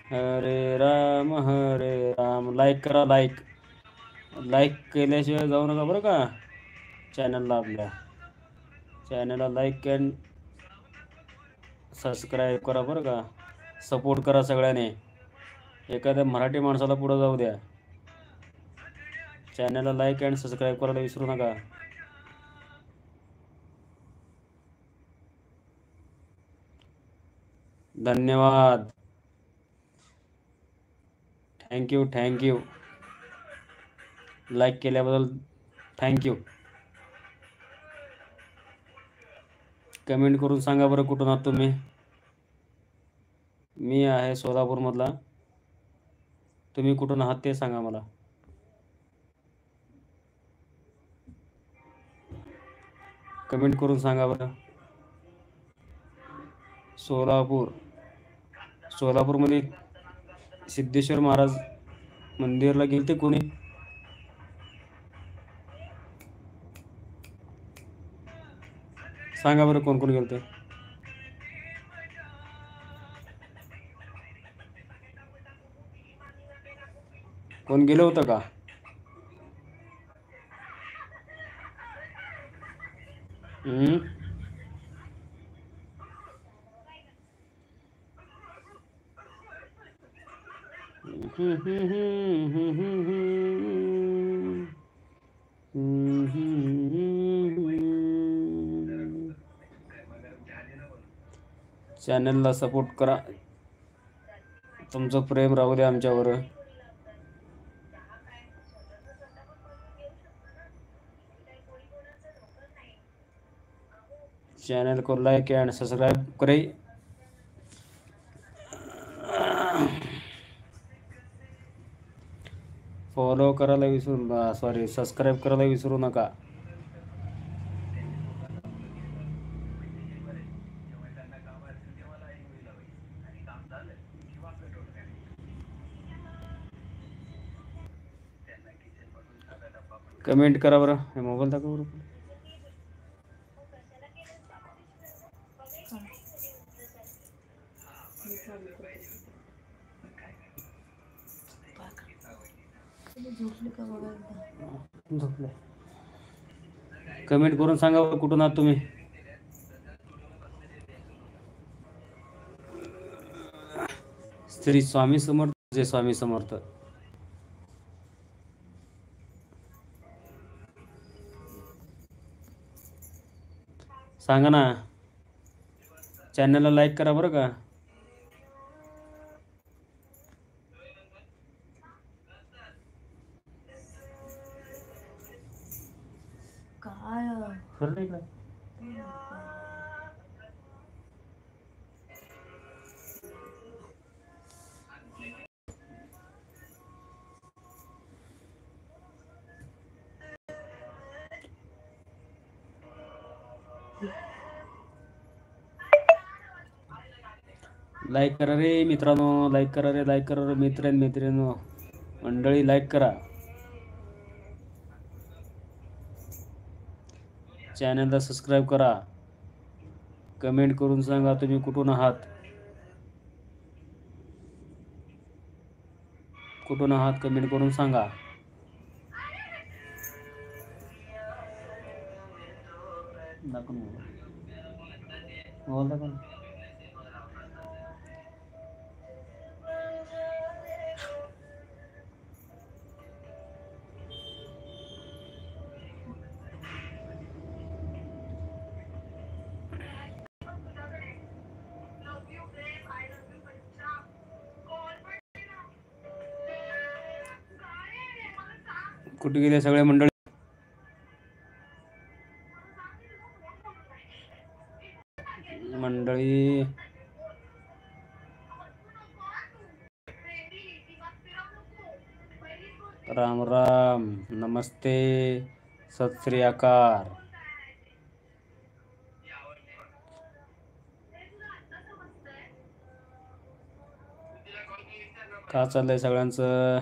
हरे राम. लाईक करा, like. Like केल्याशिवाय जाऊ नका बरं का चॅनलला. आपल्या चॅनलला लाईक अँड सबस्क्राईब करा बरं का. सपोर्ट करा सगळ्याने. एखाद्या मराठी माणसाला पुढं जाऊ द्या. चॅनलला लाईक अँड सबस्क्राईब करायला विसरू नका. धन्यवाद. थँक्यू. लाईक केल्याबद्दल थँक्यू. कमेंट करून सांगा बरं कुठून आहात तुम्ही. मी आहे सोलापूरमधला. तुम्ही कुठून आहात ते सांगा मला. कमेंट करून सांगा बरं. सोलापूरमध्ये सिद्धेश्वर महाराज मंदिरला गेलते कोणी. सांगा बरं कोण कोण गेलते. कोण गेलं होतं का. चॅनलला सपोर्ट करा. तुमचं प्रेम राहू द्या आमच्यावर. चैनल को लाइक एंड सब्सक्राइब करें. फॉलो करायला विसरू सबस्क्राईब करायला विसरू नका. कमेंट करा बरं. हे मोबाईल दाखव बरं. झोपले. कमेंट करून सांगा बरं कुठून आहात तुम्ही. श्री स्वामी समर्थ. जय स्वामी समर्थ. सांगा ना. चॅनलला लाईक करा बरं का. लाईक करा रे मित्रांनो. लाईक करा रे मैत्रिणींनो. मंडळी लाईक करा. चॅनलला सबस्क्राईब करा. कमेंट करून सांगा तुम्ही कुठून आहात. कमेंट करून सांगा. कुठे गेले सगळे मंडळी. राम राम. नमस्ते. सत श्री अकाल. का चाललंय सगळ्यांचं.